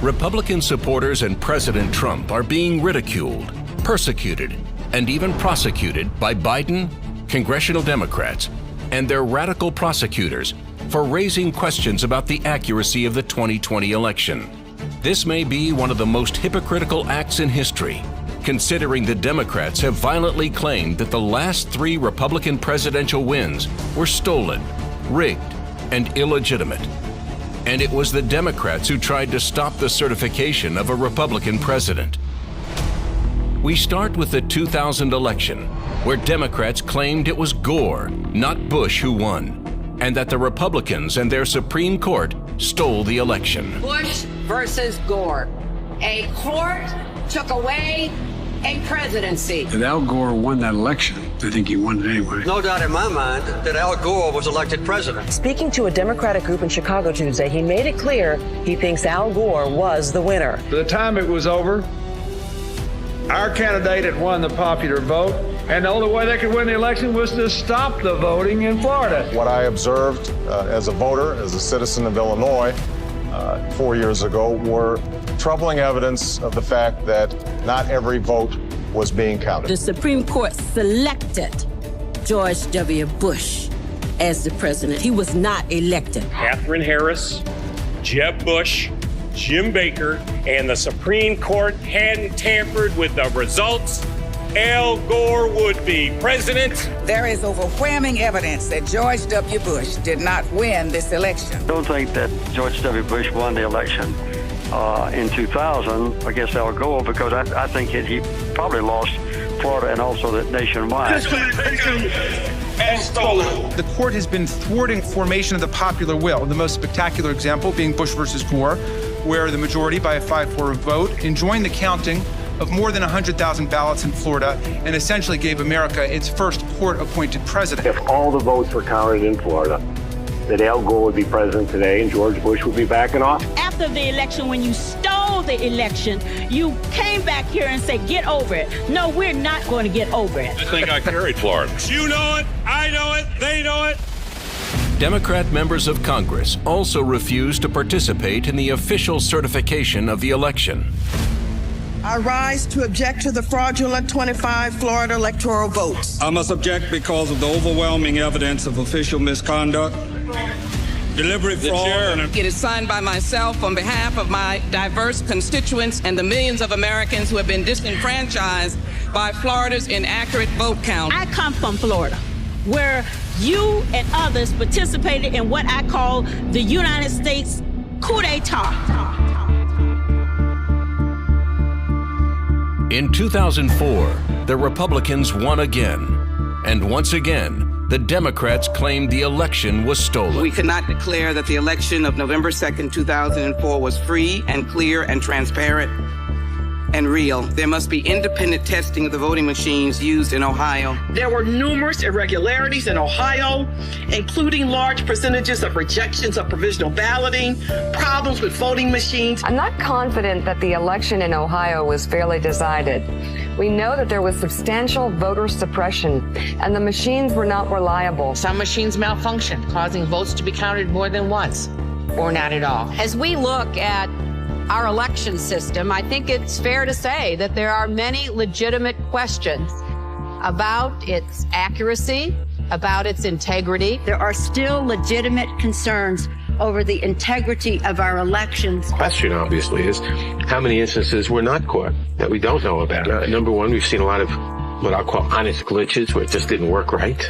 Republican supporters and President Trump are being ridiculed, persecuted, and even prosecuted by Biden, congressional Democrats, and their radical prosecutors for raising questions about the accuracy of the 2020 election. This may be one of the most hypocritical acts in history, considering the Democrats have violently claimed that the last 3 Republican presidential wins were stolen, rigged, and illegitimate. And it was the Democrats who tried to stop the certification of a Republican president. We start with the 2000 election, where Democrats claimed it was Gore, not Bush, who won, and that the Republicans and their Supreme Court stole the election. Bush versus Gore. A court took away a presidency. If Al Gore won that election, I think he won it anyway. No doubt in my mind that Al Gore was elected president. Speaking to a Democratic group in Chicago Tuesday, he made it clear he thinks Al Gore was the winner. By the time it was over, our candidate had won the popular vote, and the only way they could win the election was to stop the voting in Florida. What I observed as a voter, as a citizen of Illinois 4 years ago, were troubling evidence of the fact that not every vote was being counted. The Supreme Court selected George W. Bush as the president. He was not elected. Katherine Harris, Jeb Bush, Jim Baker, and the Supreme Court hadn't tampered with the results, Al Gore would be president. There is overwhelming evidence that George W. Bush did not win this election. I don't think that George W. Bush won the election in 2000 against Al Gore, because I think he probably lost Florida and also the nationwide. The court has been thwarting formation of the popular will, the most spectacular example being Bush versus Gore, where the majority, by a 5-4 vote, enjoined the counting of more than 100,000 ballots in Florida and essentially gave America its first court-appointed president. If all the votes were counted in Florida, that Al Gore would be president today and George Bush would be back in office. After the election, when you stole the election, you came back here and said, get over it. No, we're not going to get over it. I think I carried Florida. You know it, I know it, they know it. Democrat members of Congress also refused to participate in the official certification of the election. I rise to object to the fraudulent 25 Florida electoral votes. I must object because of the overwhelming evidence of official misconduct, deliberate fraud. It is signed by myself on behalf of my diverse constituents and the millions of Americans who have been disenfranchised by Florida's inaccurate vote count. I come from Florida, where you and others participated in what I call the United States coup d'etat. In 2004, the Republicans won again, and once again, the Democrats claimed the election was stolen. We cannot declare that the election of November 2nd, 2004 was free and clear and transparent and real. There must be independent testing of the voting machines used in Ohio. There were numerous irregularities in Ohio, including large percentages of rejections of provisional balloting, problems with voting machines. I'm not confident that the election in Ohio was fairly decided. We know that there was substantial voter suppression, and the machines were not reliable. Some machines malfunctioned, causing votes to be counted more than once, or not at all. As we look at our election system, I think it's fair to say that there are many legitimate questions about its accuracy, about its integrity. There are still legitimate concerns over the integrity of our elections. The question, obviously, is how many instances were not caught that we don't know about? Number one, we've seen a lot of what I'll call honest glitches where it just didn't work right,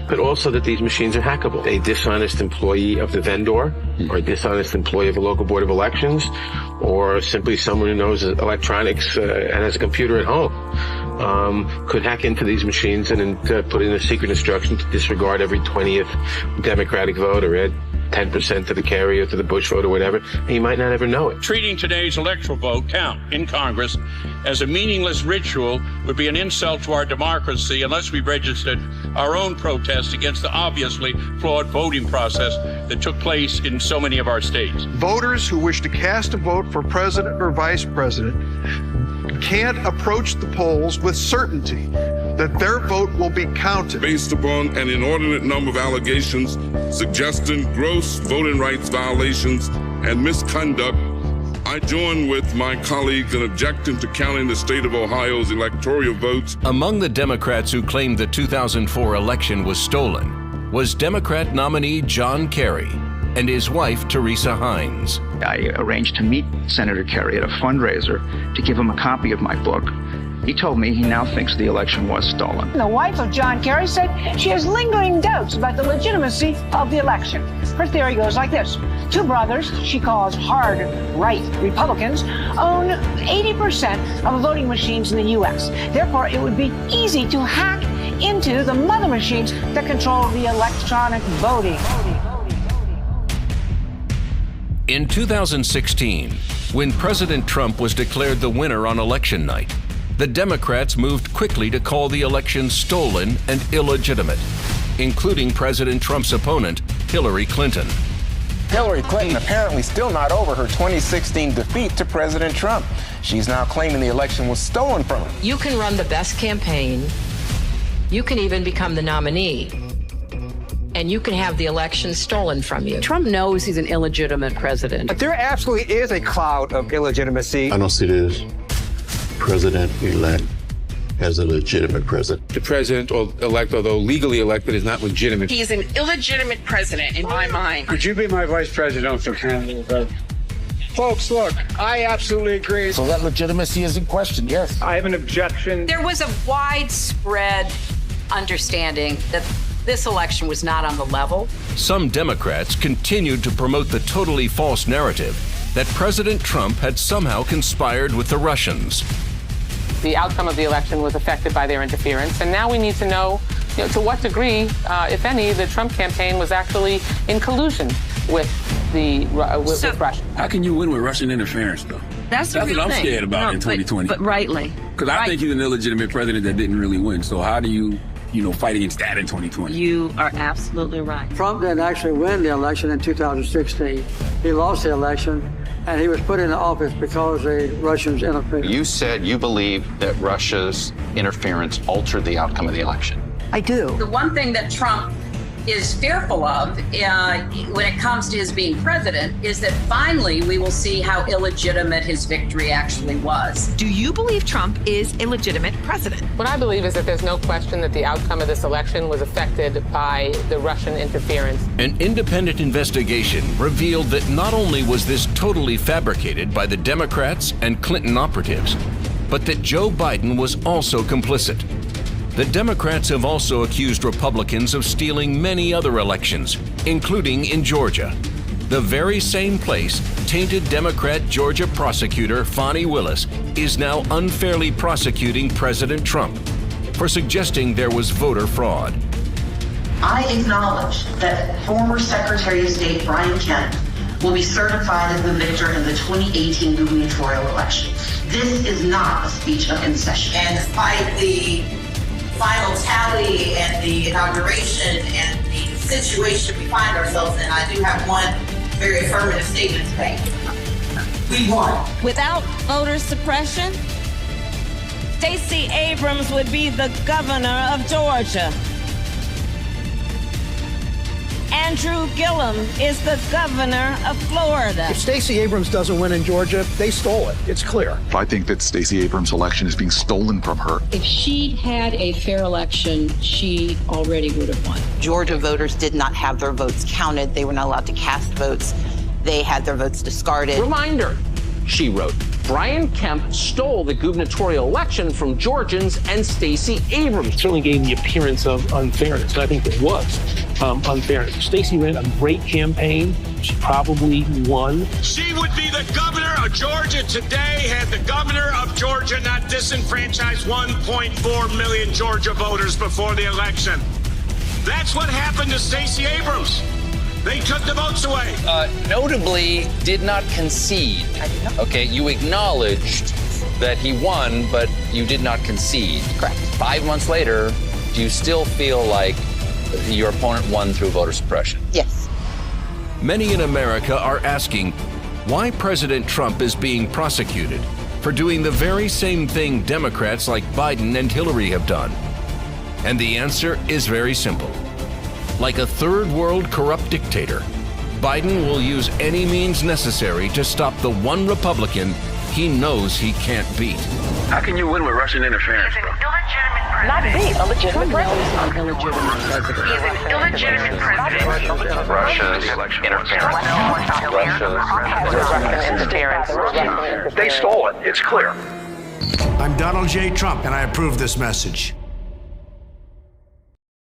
but also that these machines are hackable. A dishonest employee of the vendor, or a dishonest employee of a local board of elections, or simply someone who knows electronics and has a computer at home, could hack into these machines and put in a secret instruction to disregard every 20th Democratic vote or add 10% to the carrier, to the Bush vote or whatever, and you might not ever know it. Treating today's electoral vote count in Congress as a meaningless ritual would be an insult to our democracy unless we registered our own protest against the obviously flawed voting process that took place in so many of our states. Voters who wish to cast a vote for president or vice president can't approach the polls with certainty that their vote will be counted. Based upon an inordinate number of allegations suggesting gross voting rights violations and misconduct, I join with my colleagues in objecting to counting the state of Ohio's electoral votes. Among the Democrats who claimed the 2004 election was stolen was Democrat nominee John Kerry and his wife, Teresa Hines. I arranged to meet Senator Kerry at a fundraiser to give him a copy of my book. He told me he now thinks the election was stolen. The wife of John Kerry said she has lingering doubts about the legitimacy of the election. Her theory goes like this. Two brothers, she calls hard right Republicans, own 80% of the voting machines in the U.S. Therefore, it would be easy to hack into the mother machines that control the electronic voting. In 2016, when President Trump was declared the winner on election night, the Democrats moved quickly to call the election stolen and illegitimate, including President Trump's opponent, Hillary Clinton. Hillary Clinton apparently still not over her 2016 defeat to President Trump. She's now claiming the election was stolen from her. You can run the best campaign. You can even become the nominee. And you can have the election stolen from you. Trump knows he's an illegitimate president. But there absolutely is a cloud of illegitimacy. I don't see this president-elect as a legitimate president. The president-elect, although legally elected, is not legitimate. He's an illegitimate president in my mind. Could you be my vice presidential candidate? Folks, look, I absolutely agree. So that legitimacy is in question, yes. I have an objection. There was a widespread understanding that this election was not on the level. Some Democrats continued to promote the totally false narrative that President Trump had somehow conspired with the Russians. The outcome of the election was affected by their interference, and now we need to know, to what degree, if any, the Trump campaign was actually in collusion with Russia. How can you win with Russian interference, though? That's what I'm scared about in 2020. But rightly. Because I think he's an illegitimate president that didn't really win. So how do you fight against that in 2020? You are absolutely right. Trump didn't actually win the election in 2016. He lost the election, and he was put into office because the Russians interfered. You said you believe that Russia's interference altered the outcome of the election. I do. The one thing that Trump is fearful of when it comes to his being president is that finally we will see how illegitimate his victory actually was. Do you believe Trump is a legitimate president? What I believe is that there's no question that the outcome of this election was affected by the Russian interference. An independent investigation revealed that not only was this totally fabricated by the Democrats and Clinton operatives, but that Joe Biden was also complicit. The Democrats have also accused Republicans of stealing many other elections, including in Georgia. The very same place tainted Democrat Georgia prosecutor Fani Willis is now unfairly prosecuting President Trump for suggesting there was voter fraud. I acknowledge that former Secretary of State Brian Kemp will be certified as the victor in the 2018 gubernatorial election. This is not a speech of concession. And despite the final tally and the inauguration and the situation we find ourselves in, I do have one very affirmative statement to make. We won. Without voter suppression, Stacey Abrams would be the governor of Georgia. Andrew Gillum is the governor of Florida. If Stacey Abrams doesn't win in Georgia, they stole it. It's clear. I think that Stacey Abrams' election is being stolen from her. If she'd had a fair election, she already would have won. Georgia voters did not have their votes counted. They were not allowed to cast votes. They had their votes discarded. Reminder, she wrote, Brian Kemp stole the gubernatorial election from Georgians and Stacey Abrams. It certainly gave the appearance of unfairness, and I think there was unfairness. Stacey ran a great campaign. She probably won. She would be the governor of Georgia today had the governor of Georgia not disenfranchised 1.4 million Georgia voters before the election. That's what happened to Stacey Abrams. They took the votes away. Notably, did not concede. Okay, you acknowledged that he won, but you did not concede. Correct. 5 months later, do you still feel like your opponent won through voter suppression? Yes. Many in America are asking why President Trump is being prosecuted for doing the very same thing Democrats like Biden and Hillary have done. And the answer is very simple. Like a third world corrupt dictator, Biden will use any means necessary to stop the one Republican he knows he can't beat. How can you win with Russian interference, bro? Not be a legitimate president. He is an illegitimate president. Russia's interference. They stole it. It's clear. I'm Donald J. Trump, and I approve this message.